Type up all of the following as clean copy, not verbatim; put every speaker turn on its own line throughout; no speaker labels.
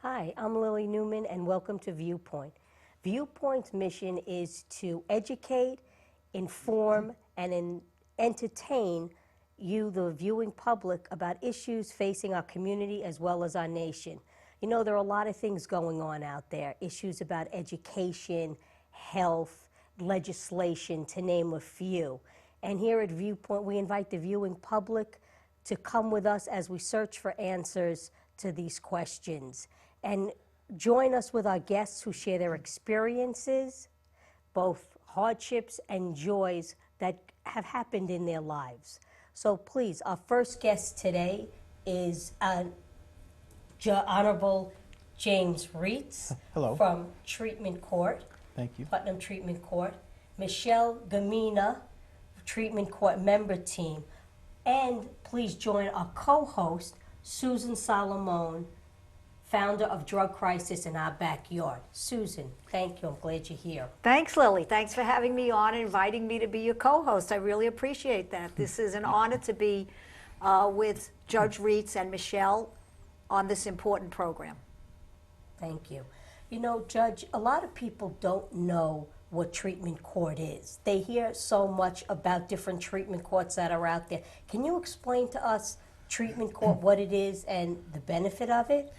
Hi, I'm Lily Newman, and welcome to Viewpoint. Viewpoint's mission is to educate, inform, and entertain you, the viewing public, about issues facing our community as well as our nation. You know, there are a lot of things going on out there, issues about education, health, legislation, to name a few. And here at Viewpoint, we invite the viewing public to come with us as we search for answers to these questions. And join us with our guests who share their experiences, both hardships and joys that have happened in their lives. So please, our first guest today is Honorable James Reitz.
Hello.
From Treatment Court.
Thank you.
Putnam Treatment Court. Michelle Gamina, Treatment Court member team. And please join our co-host, Susan Solomon, founder of Drug Crisis in Our Backyard. Susan, thank you. I'm glad you're here.
Thanks, Lily. Thanks for having me on and inviting me to be your co-host. I really appreciate that. This is an honor to be with Judge Reitz and Michelle on this important program.
Thank you. You know, Judge, a lot of people don't know what treatment court is. They hear so much about different treatment courts that are out there. Can you explain to us treatment court, what it is and the benefit of it?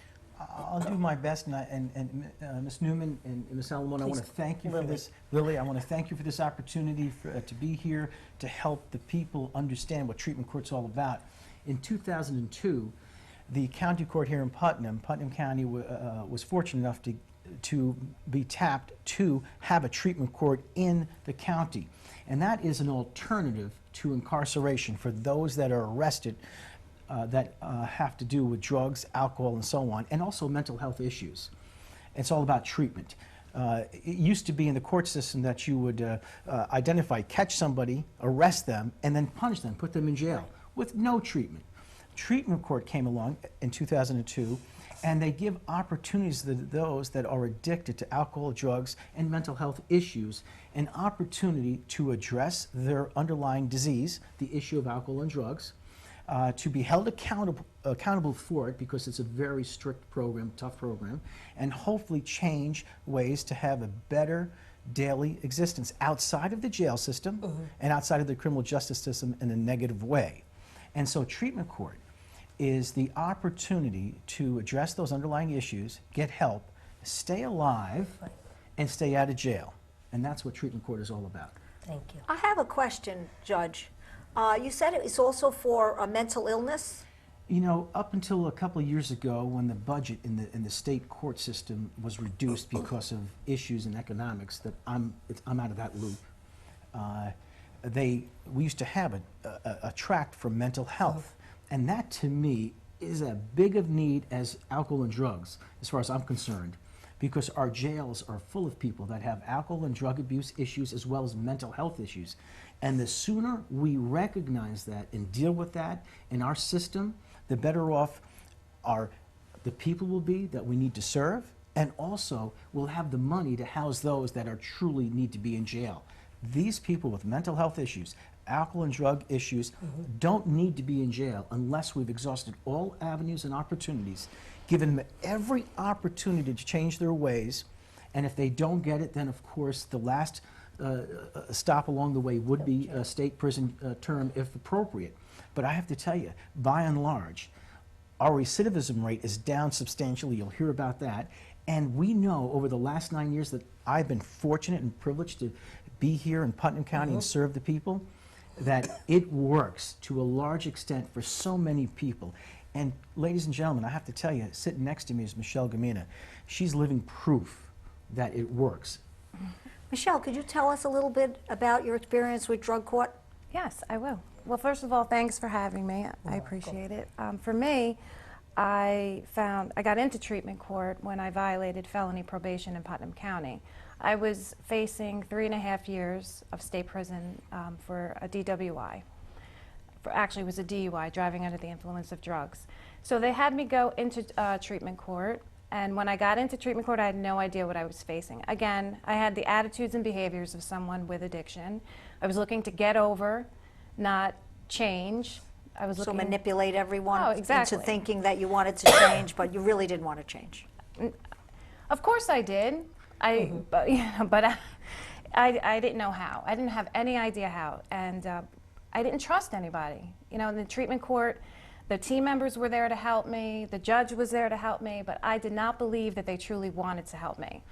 I'll do my best, and Ms. Newman and Ms. Solomon, I want to thank you
Lily.
for this. Lily, I want to thank you for this opportunity to be here to help the people understand what treatment court's all about. In 2002, the county court here in Putnam County was fortunate enough to be tapped to have a treatment court in the county. And that is an alternative to incarceration for those that are arrested that have to do with drugs, alcohol, and so on, and also mental health issues. It's all about treatment. It used to be in the court system that you would identify, catch somebody, arrest them, and then punish them, put them in jail with no treatment. Treatment court came along in 2002, and they give opportunities to those that are addicted to alcohol, drugs, and mental health issues, an opportunity to address their underlying disease, the issue of alcohol and drugs, to be held accountable for it, because it's a very strict program, tough program, and hopefully change ways to have a better daily existence outside of the jail system and outside of the criminal justice system in a negative way. And so treatment court is the opportunity to address those underlying issues, get help, stay alive, and stay out of jail. And that's what treatment court is all about.
Thank you.
I have a question, Judge. You said it's also for a mental illness?
You know, up until a couple of years ago, when the budget in the state court system was reduced because of issues in economics, that I'm out of that loop. We used to have a tract for mental health, and that to me is as big of need as alcohol and drugs, as far as I'm concerned, because our jails are full of people that have alcohol and drug abuse issues as well as mental health issues. And the sooner we recognize that and deal with that in our system, the better off the people will be that we need to serve, and also we'll have the money to house those that are truly need to be in jail. These people with mental health issues, alcohol and drug issues, don't need to be in jail unless we've exhausted all avenues and opportunities, given them every opportunity to change their ways. And if they don't get it, then of course the last stop along the way would be a state prison term if appropriate. But I have to tell you, by and large, our recidivism rate is down substantially. You'll hear about that. And we know over the last 9 years that I've been fortunate and privileged to be here in Putnam County and serve the people, that it works to a large extent for so many people. And ladies and gentlemen, I have to tell you, sitting next to me is Michelle Gamina. She's living proof that it works.
Michelle, could you tell us a little bit about your experience with drug court?
Yes, I will. Well, first of all, thanks for having me. I appreciate it. For me, I got into treatment court when I violated felony probation in Putnam County. I was facing 3.5 years of state prison for a DWI. Actually, it was a DUI, driving under the influence of drugs. So they had me go into treatment court. And when I got into treatment court, I had no idea what I was facing. Again, I had the attitudes and behaviors of someone with addiction. I was looking to get over, not change. I was looking
So manipulate everyone
exactly.
into thinking that you wanted to change, but you really didn't want to change.
Of course I did. But, you know, but I didn't know how. I didn't have any idea how, and I didn't trust anybody. You know, in the treatment court, the team members were there to help me, the judge was there to help me, but I did not believe that they truly wanted to help me.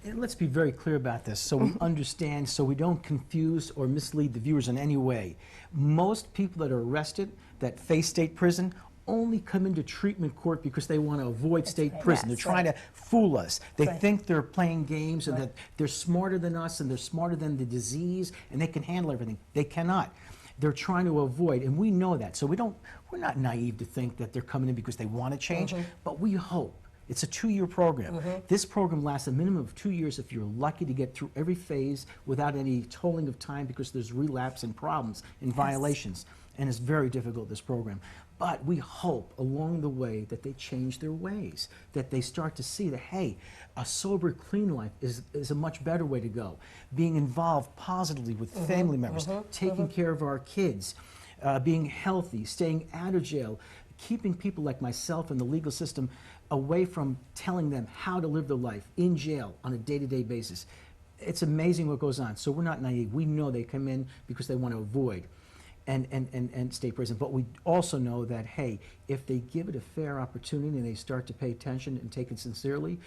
And let's be very clear about this so we understand, so we don't confuse or mislead the viewers in any way. Most people that are arrested, that face state prison, only come into treatment court because they want to avoid state prison. They're trying to fool us. They think they're playing games and that they're smarter than us and they're smarter than the disease and they can handle everything. They cannot. They're trying to avoid, and we know that. So we're not naive to think that they're coming in because they want to change, but we hope. It's a 2-year program. This program lasts a minimum of 2 years if you're lucky to get through every phase without any tolling of time because there's relapse and problems and violations. And it's very difficult, this program. But we hope along the way that they change their ways, that they start to see that, hey, a sober, clean life is a much better way to go. Being involved positively with family members, taking care of our kids, being healthy, staying out of jail, keeping people like myself in the legal system away from telling them how to live their life in jail on a day-to-day basis. It's amazing what goes on. So we're not naive. We know they come in because they want to avoid and state prison. But we also know that, hey, if they give it a fair opportunity and they start to pay attention and take it sincerely,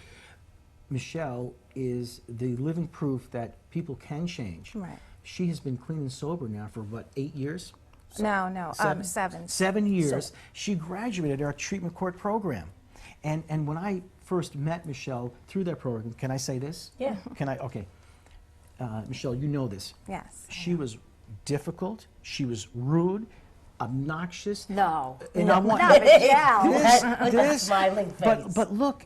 Michelle is the living proof that people can change.
Right.
She has been clean and sober now for, what, 8 years?
No, 7.
7 years. She graduated our treatment court program. And when I first met Michelle through that program, can I say this?
Yeah.
Can I? Okay. Michelle, you know this.
Yes.
She was difficult. She was rude, obnoxious.
No.
And I want
Michelle.
With that smiling face.
But look,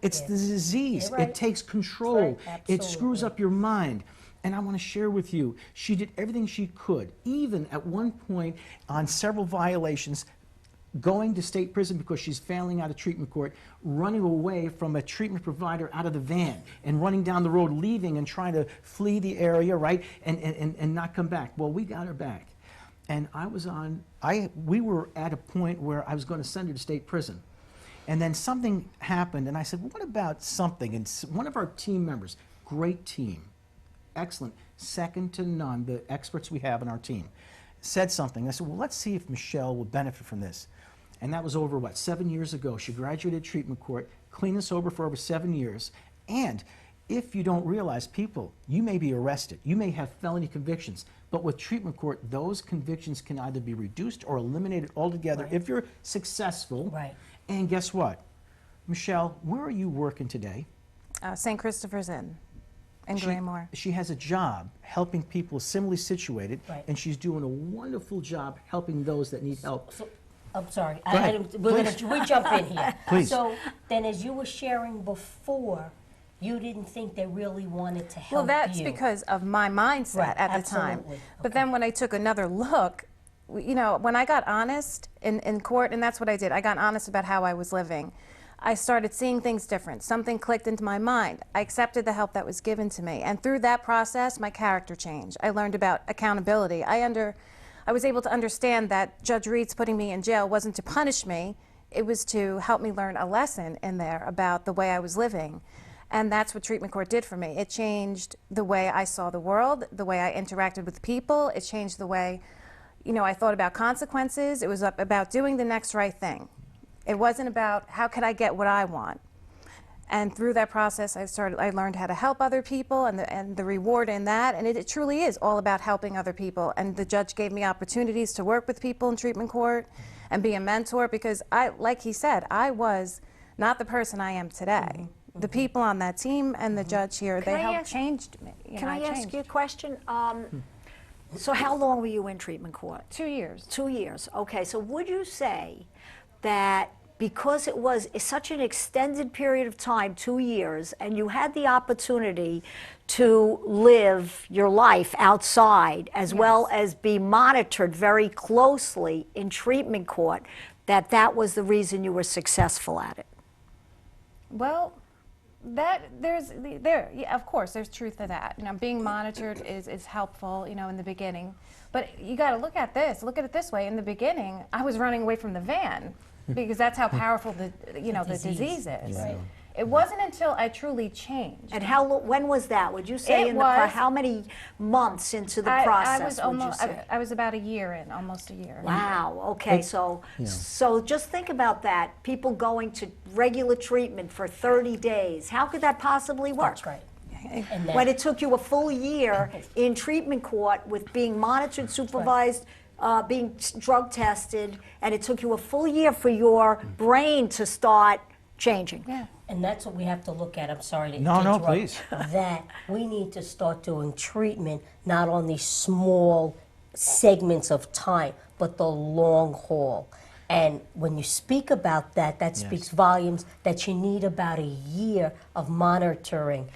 it's the disease.
You're right.
It takes control.
Right,
It screws
absolutely.
up your mind. And I want to share with you, she did everything she could, even at one point on several violations, going to state prison because she's failing out of treatment court, running away from a treatment provider out of the van, and running down the road, leaving and trying to flee the area, right, and not come back. Well, we got her back. And we were at a point where I was going to send her to state prison. And then something happened, and I said, well, what about something? And one of our team members, great team, excellent, second to none, the experts we have in our team, said something. I said, well, let's see if Michelle will benefit from this. And that was over, what, 7 years ago. She graduated treatment court, clean and sober for over 7 years. And if you don't realize, people, you may be arrested. You may have felony convictions. But with treatment court, those convictions can either be reduced or eliminated altogether if you're successful.
Right.
And guess what? Michelle, where are you working today?
St. Christopher's Inn in Graymore.
She has a job helping people similarly situated,
Right.
and she's doing a wonderful job helping those that need help.
So, I'm sorry.
Go ahead.
We jump in here.
Please.
So then, as you were sharing before, you didn't think they really wanted to help you.
Well, that's because of my mindset
Right,
at the time.
absolutely.
But then when I took another look, you know, when I got honest in court, and that's what I did, I got honest about how I was living. I started seeing things different. Something clicked into my mind. I accepted the help that was given to me. And through that process, my character changed. I learned about accountability. I was able to understand that Judge Reed's putting me in jail wasn't to punish me. It was to help me learn a lesson in there about the way I was living. And that's what treatment court did for me. It changed the way I saw the world, the way I interacted with people. It changed the way, you know, I thought about consequences. It was about doing the next right thing. It wasn't about how could I get what I want. And through that process, I learned how to help other people and the reward in that. And it truly is all about helping other people. And the judge gave me opportunities to work with people in treatment court and be a mentor because like he said, I was not the person I am today. The people on that team and the judge here, they helped changed me.
Can I ask you a question? So how long were you in treatment court?
2 years.
2 years. Okay, so would you say that because it was such an extended period of time, 2 years, and you had the opportunity to live your life outside as well as be monitored very closely in treatment court, that was the reason you were successful at it?
Well, yeah, of course, there's truth to that. You know, being monitored is helpful, you know, in the beginning. But you got to look at it this way. In the beginning, I was running away from the van because that's how powerful the disease is.
Right.
It wasn't until I truly changed.
And when was that? Would you say how many months into the process would you say?
I was about a year in, almost a year.
Wow. Okay. So just think about that. People going to regular treatment for 30 days. How could that possibly work?
That's right.
When it took you a full year in treatment court with being monitored, supervised, being drug tested, and it took you a full year for your brain to start changing.
Yeah.
And that's what we have to look at. I'm sorry to
No,
interrupt.
please.
That we need to start doing treatment not on these small segments of time, but the long haul. And when you speak about that, that speaks volumes that you need about a year of monitoring,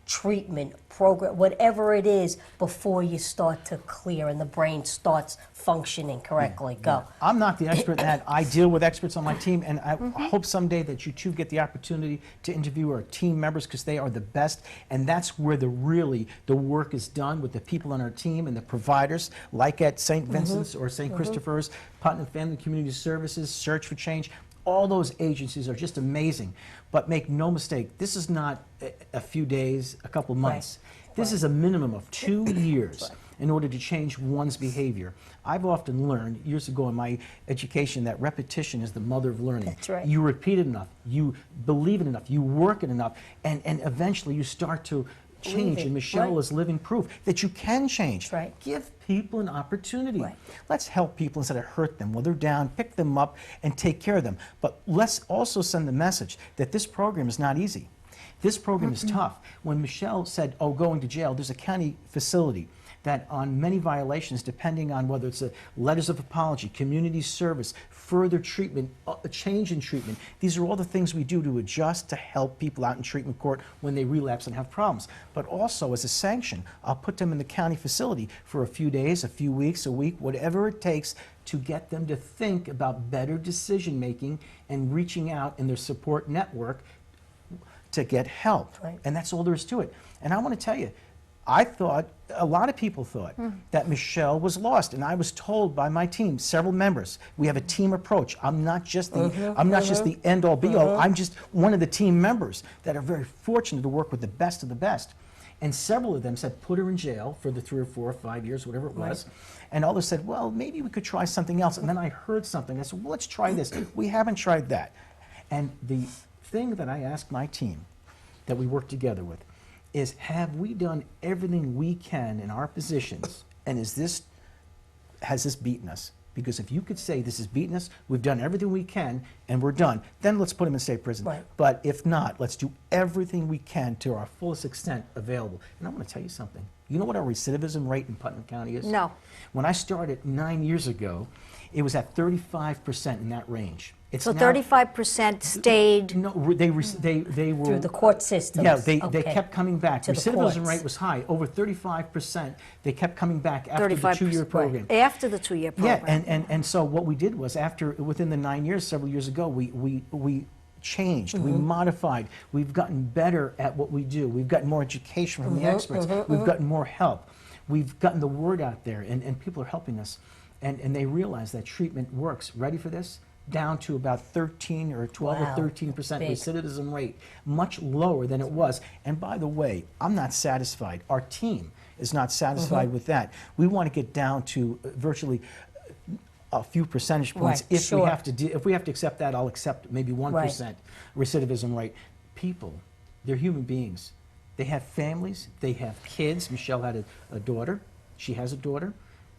treatment, program, whatever it is, before you start to clear and the brain starts functioning correctly. Go.
I'm not the expert in that. I deal with experts on my team, and I hope someday that you too get the opportunity to interview our team members, because they are the best, and that's where the work is done, with the people on our team and the providers, like at St. Vincent's or St. Christopher's, Putnam Family Community Services, Search for Change. All those agencies are just amazing. But make no mistake, this is not a few days, a couple months. This is a minimum of 2 years in order to change one's behavior. I've often learned years ago in my education that repetition is the mother of learning.
That's right.
You repeat it enough, you believe it enough, you work it enough, and eventually you start to change. And Michelle is living proof that you can change.
Right.
Give people an opportunity.
Right.
Let's help people instead of hurt them. When they're down, pick them up and take care of them. But let's also send the message that this program is not easy. This program is tough. When Michelle said, oh, going to jail, there's a county facility that on many violations, depending on whether it's letters of apology, community service, further treatment, a change in treatment, these are all the things we do to adjust to help people out in treatment court when they relapse and have problems. But also as a sanction, I'll put them in the county facility for a few days, a few weeks, a week, whatever it takes to get them to think about better decision making and reaching out in their support network to get help.
Right.
And that's all there is to it. And I want to tell you, I thought, a lot of people thought that Michelle was lost, and I was told by my team, several members, we have a team approach. I'm not just the end all be all. I'm just one of the team members that are very fortunate to work with the best of the best. And several of them said, put her in jail for the 3 or 4 or 5 years, whatever it was. And others said, well, maybe we could try something else. And then I heard something. I said, well, let's try this. We haven't tried that. And the thing that I asked my team that we work together with is, have we done everything we can in our positions, and has this beaten us? Because if you could say this has beaten us, we've done everything we can, and we're done, then let's put them in state prison.
Right.
But if not, let's do everything we can to our fullest extent available. And I want to tell you something. You know what our recidivism rate in Putnam County is?
No.
When I started 9 years ago, it was at 35% in that range. It's
So
now-
35% stayed.
No, they were
Through the court system.
yeah, they kept coming back.
To the
Recidivism
courts.
rate was high, over 35%. They kept coming back after the
35%,
2-year program.
After the 2-year program.
Yeah, and so what we did was, within the 9 years, several years ago, we changed, we modified, we've gotten better at what we do, we've gotten more education from the experts, we've gotten more help, we've gotten the word out there, and people are helping us, and they realize that treatment works. Ready for this? Down to about 13 or 12
Wow,
or 13%
big.
recidivism rate, much lower than it was. And by the way, I'm not satisfied. Our team is not satisfied with that. We want to get down to virtually a few percentage points.
Right,
If
sure.
we have to accept that, I'll accept maybe 1% recidivism rate. People, they're human beings. They have families, they have kids. Michelle had a daughter. She has a daughter.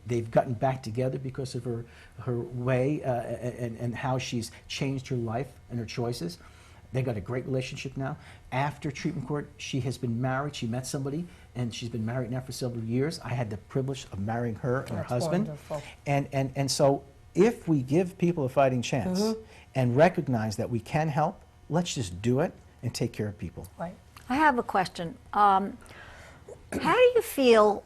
They've gotten back together because of her way and how she's changed her life and her choices. They got a great relationship now. After treatment court, she has been married. She met somebody, and she's been married now for several years. I had the privilege of marrying her and her
That's
husband.
wonderful.
And so if we give people a fighting chance and recognize that we can help, let's just do it and take care of people.
Right.
I have a question. How do you feel,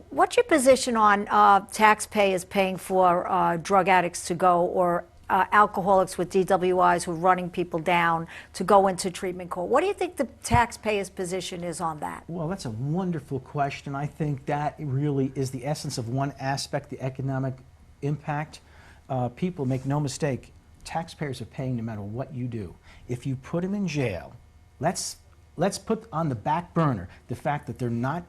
what's your position on taxpayers paying for drug addicts to go, or alcoholics with DWIs who are running people down to go into treatment court? What do you think the taxpayers' position is on that?
Well, that's a wonderful question. I think that really is the essence of one aspect, the economic impact. People, make no mistake, taxpayers are paying no matter what you do. If you put them in jail, Let's put on the back burner the fact that they're not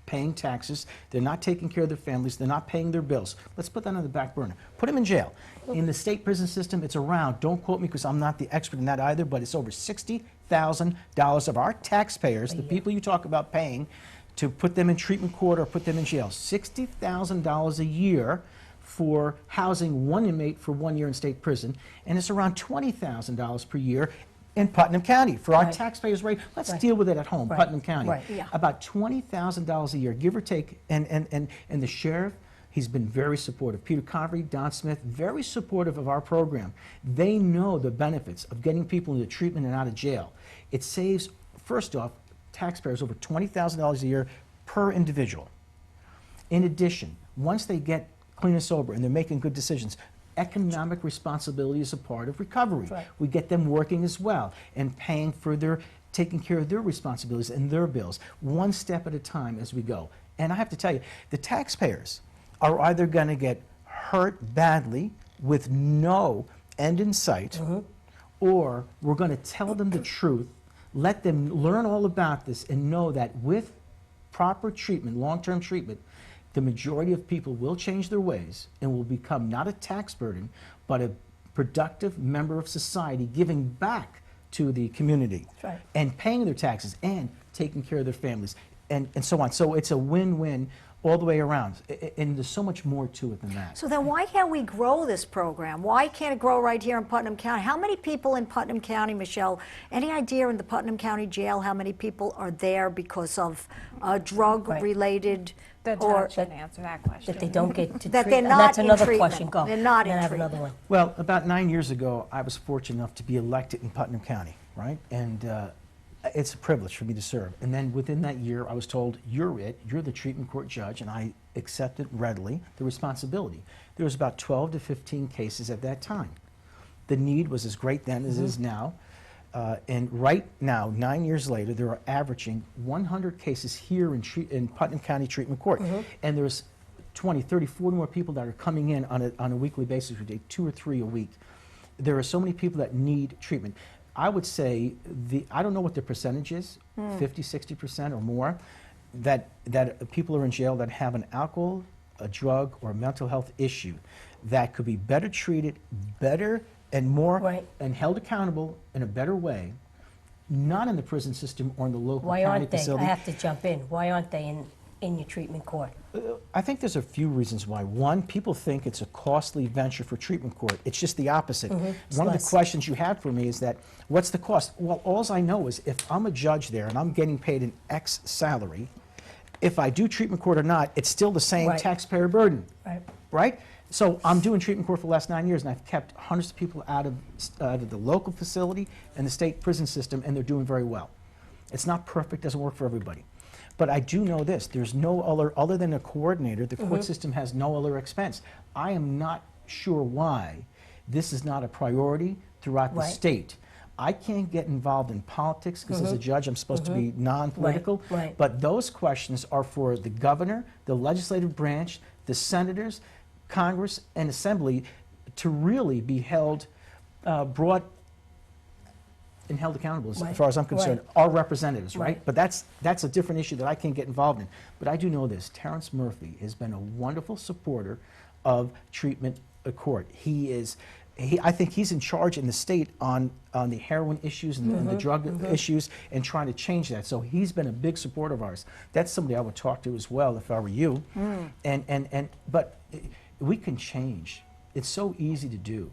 paying taxes, they're not taking care of their families, they're not paying their bills. Let's put that on the back burner. Put them in jail. In the state prison system, it's around, don't quote me because I'm not the expert in that either, but it's over $60,000 of our taxpayers, the people you talk about paying, to put them in treatment court or put them in jail. $60,000 a year for housing one inmate for 1 year in state prison, and it's around $20,000 per year in Putnam County for our taxpayers' rate. Let's deal with it at home, Putnam County.
Yeah.
About $20,000 a year, give or take, and the sheriff, he's been very supportive. Peter Convery, Don Smith, very supportive of our program. They know the benefits of getting people into treatment and out of jail. It saves, first off, taxpayers over $20,000 a year per individual. In addition, once they get clean and sober and they're making good decisions, economic responsibility is a part of recovery. We get them working as well and paying for taking care of their responsibilities and their bills, one step at a time as we go. And I have to tell you, the taxpayers are either going to get hurt badly with no end in sight, or we're going to tell them the truth, let them learn all about this, and know that with proper treatment, long-term treatment, the majority of people will change their ways and will become not a tax burden, but a productive member of society, giving back to the community and paying their taxes and taking care of their families and so on. So it's a win-win all the way around. And there's so much more to it than that.
So then why can't we grow this program? Why can't it grow right here in Putnam County? How many people in Putnam County, Michelle, any idea in the Putnam County Jail how many people are there because of drug-related
The
or
judge should answer that question.
That they don't get to
that
treat-
they're
and
not
that's
in
another
treatment.
question. Go.
They're not
And
in
I have
treatment.
another one.
Well, about 9 years ago, I was fortunate enough to be elected in Putnam County, right? And it's a privilege for me to serve. And then within that year, I was told, you're the treatment court judge, and I accepted readily the responsibility. There was about 12 to 15 cases at that time. The need was as great then as it is now. And right now, 9 years later, there are averaging 100 cases here in Putnam County Treatment Court. And there's 20, 30, 40 more people that are coming in on a weekly basis. We do 2 or 3 a week. There are so many people that need treatment. I would say, I don't know what the percentage is, 50, 60% or more, that people are in jail that have an alcohol, a drug, or a mental health issue that could be better treated, better and more, and held accountable in a better way, not in the prison system or in the local
Why
county
aren't they?
facility.
I have to jump in. Why aren't they in your treatment court?
I think there's a few reasons why. One, people think it's a costly venture for treatment court. It's just the opposite. One of the questions you had for me is that, what's the cost? Well, all I know is if I'm a judge there and I'm getting paid an X salary, if I do treatment court or not, it's still the same taxpayer burden, right? So I'm doing treatment court for the last 9 years, and I've kept hundreds of people out of the local facility and the state prison system, and they're doing very well. It's not perfect, doesn't work for everybody. But I do know this, there's no other than a coordinator, the court system has no other expense. I am not sure why this is not a priority throughout the state. I can't get involved in politics because as a judge I'm supposed to be non-political, but those questions are for the governor, the legislative branch, the senators, Congress, and Assembly to really be held, brought and held accountable as far as I'm concerned, our representatives, right? But that's a different issue that I can't get involved in. But I do know this, Terrence Murphy has been a wonderful supporter of treatment court. I think he's in charge in the state on the heroin issues and the drug issues and trying to change that. So he's been a big supporter of ours. That's somebody I would talk to as well if I were you. But we can change. It's so easy to do.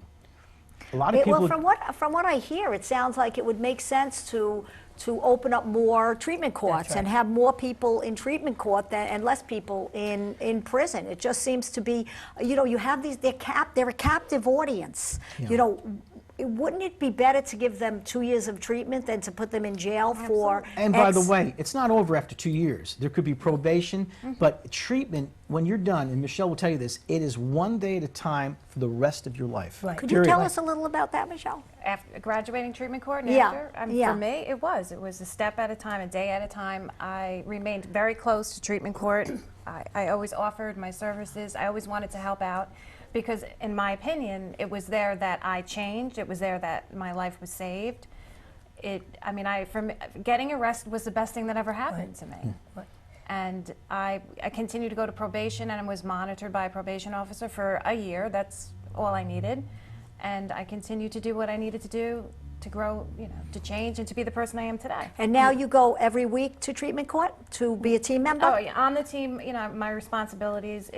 A lot of people.
Well, from what I hear, it sounds like it would make sense to open up more treatment courts and have more people in treatment court and less people in prison. It just seems to be, you have these, they're a captive audience. Wouldn't it be better to give them 2 years of treatment than to put them in jail for
And by the way, it's not over after 2 years. There could be probation, but treatment, when you're done, and Michelle will tell you this, it is one day at a time for the rest of your life.
Could you tell us a little about that, Michelle?
After graduating treatment court and
Yeah.
after? For me, it was a step at a time, a day at a time. I remained very close to treatment court. I always offered my services. I always wanted to help out. Because in my opinion, it was there that I changed, it was there that my life was saved. I mean, getting arrested was the best thing that ever happened to me.
Right.
And I continued to go to probation, and I was monitored by a probation officer for a year. That's all I needed. And I continued to do what I needed to do to grow, to change and to be the person I am today.
And now you go every week to treatment court to be a team member?
Oh, yeah, on the team, my responsibilities,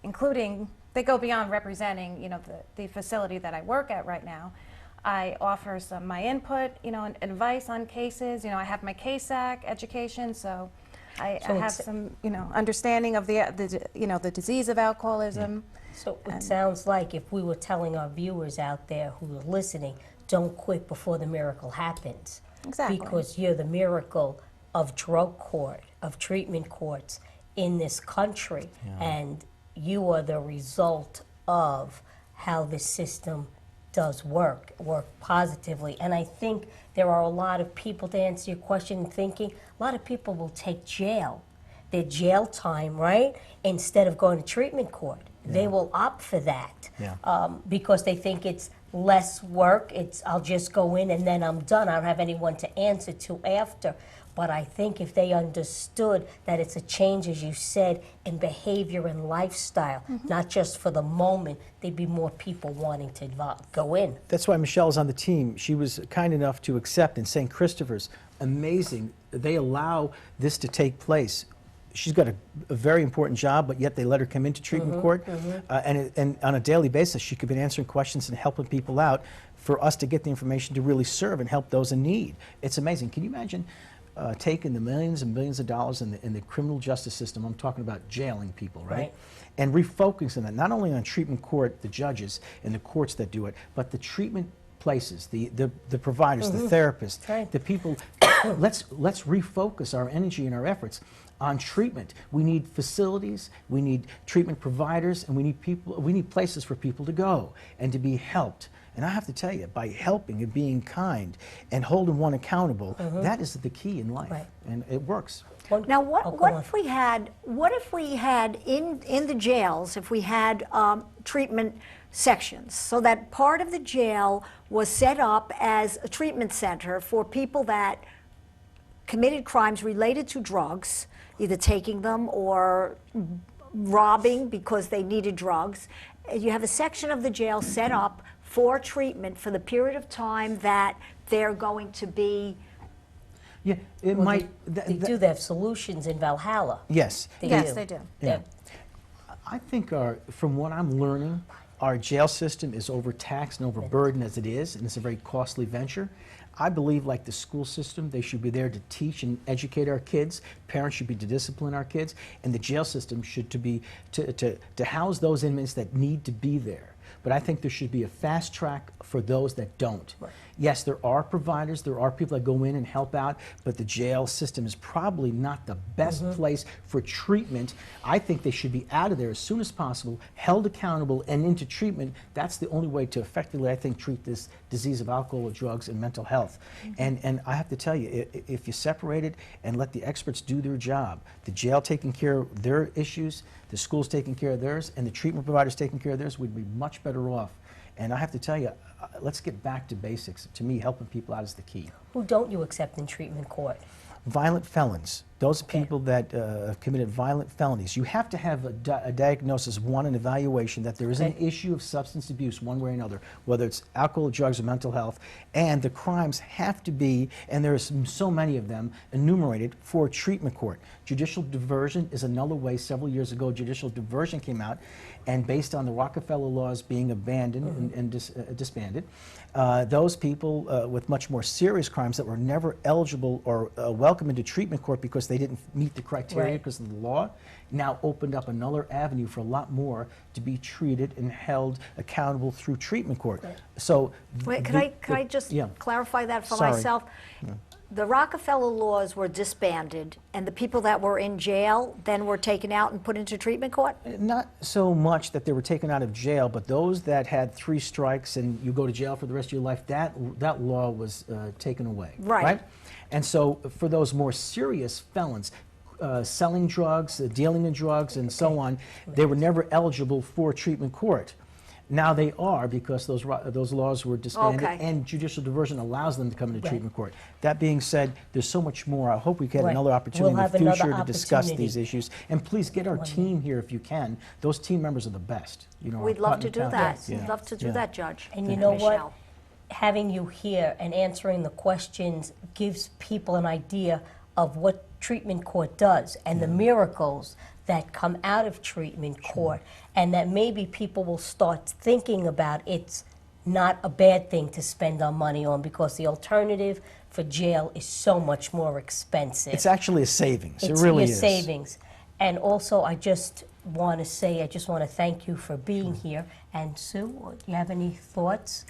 including, they go beyond representing, the facility that I work at right now. I offer my input, and advice on cases. I have my CASAC education, so I have some, understanding of the disease of alcoholism.
So it sounds like if we were telling our viewers out there who are listening, don't quit before the miracle happens.
Exactly.
Because you're the miracle of drug court, of treatment courts in this country. And you are the result of how the system does work positively. And I think there are a lot of people, to answer your question, thinking a lot of people will take their jail time, right, instead of going to treatment court. They will opt for that because they think it's less work. I'll just go in and then I'm done. I don't have anyone to answer to after. But I think if they understood that it's a change, as you said, in behavior and lifestyle, not just for the moment, there'd be more people wanting to go in.
That's why Michelle's on the team. She was kind enough to accept in St. Christopher's. Amazing. They allow this to take place. She's got a very important job, but yet they let her come into treatment court. And on a daily basis, she could be answering questions and helping people out for us to get the information to really serve and help those in need. It's amazing. Can you imagine taking the millions and billions of dollars in the criminal justice system? I'm talking about jailing people, right? And refocusing that, not only on treatment court, the judges and the courts that do it, but the treatment places, the providers, the therapists, the people. Let's refocus our energy and our efforts on treatment. We need facilities, we need treatment providers, and we need places for people to go and to be helped. And I have to tell you, by helping and being kind and holding one accountable, that is the key in life, and it works.
Now, what if we had in the jails, if we had treatment sections, so that part of the jail was set up as a treatment center for people that committed crimes related to drugs, either taking them or robbing because they needed drugs. You have a section of the jail set up for treatment for the period of time that they're going to be.
Yeah, it might.
They do. They have solutions in Valhalla.
Yes.
Yes, they do.
Yeah. I think from what I'm learning, our jail system is overtaxed and overburdened as it is, and it's a very costly venture. I believe, like the school system, they should be there to teach and educate our kids. Parents should be to discipline our kids, and the jail system should be to house those inmates that need to be there. But I think there should be a fast track for those that don't. Right. Yes, there are providers, there are people that go in and help out, but the jail system is probably not the best place for treatment. I think they should be out of there as soon as possible, held accountable, and into treatment. That's the only way to effectively, I think, treat this disease of alcohol or drugs and mental health. And I have to tell you, if you separate it and let the experts do their job, the jail taking care of their issues, the schools taking care of theirs, and the treatment providers taking care of theirs, we'd be much better off. And I have to tell you, let's get back to basics. To me, helping people out is the key.
Who don't you accept in treatment court?
Violent felons. Those people that have committed violent felonies. You have to have a diagnosis, an evaluation that there is an issue of substance abuse one way or another, whether it's alcohol, drugs, or mental health, and the crimes have to be, and there's so many of them, enumerated for treatment court. Judicial diversion is another way. Several years ago, judicial diversion came out, and based on the Rockefeller laws being abandoned and disbanded, those people with much more serious crimes that were never eligible or welcome into treatment court because they didn't meet the criteria because of the law, now opened up another avenue for a lot more to be treated and held accountable through treatment court. So,
wait, could I just clarify that for myself? The Rockefeller laws were disbanded, and the people that were in jail then were taken out and put into treatment court?
Not so much that they were taken out of jail, but those that had 3 strikes and you go to jail for the rest of your life, that law was taken away. Right? And so for those more serious felons, selling drugs, dealing in drugs, and so on, they were never eligible for treatment court. Now they are, because those laws were disbanded,
Okay.
and judicial diversion allows them to come into
Right.
treatment court. That being said, there's so much more. I hope we get
Right.
another opportunity
We'll have
in the
another
future to discuss
opportunity.
these issues. And please get our team here if you can. Those team members are the best. You know, our
We'd love to
Putnam
do
County-
that.
Yeah.
We'd love to do
Yeah.
that, Judge.
And you know what?
Michelle.
Having you here and answering the questions gives people an idea of what treatment court does and the miracles that come out of treatment court, and that maybe people will start thinking about it's not a bad thing to spend our money on, because the alternative for jail is so much more expensive.
It's actually a savings.
It's
it really
your
is.
savings. And also, I just want to thank you for being here. And Sue, do you have any thoughts?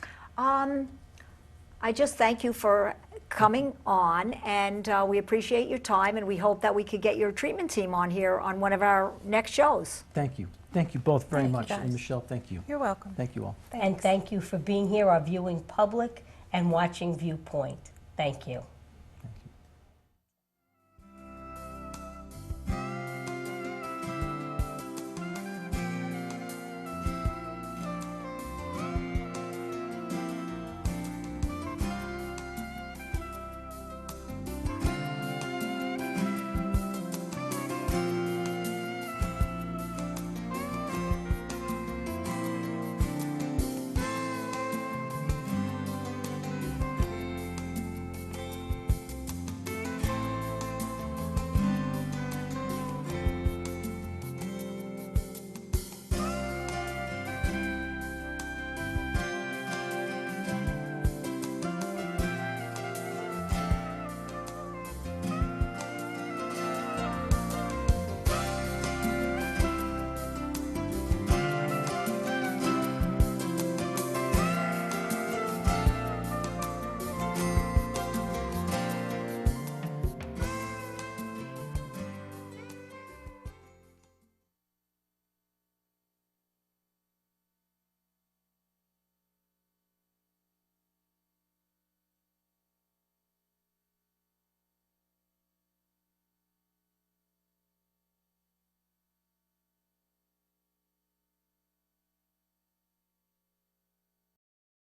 I just thank you for coming on, and we appreciate your time, and we hope that we could get your treatment team on here on one of our next shows.
Thank you. Thank you both very
Thank you,
much. And
guys.
Michelle, thank you.
You're welcome.
Thank you all.
And thank you for being here, our viewing public, and watching Viewpoint. Thank you.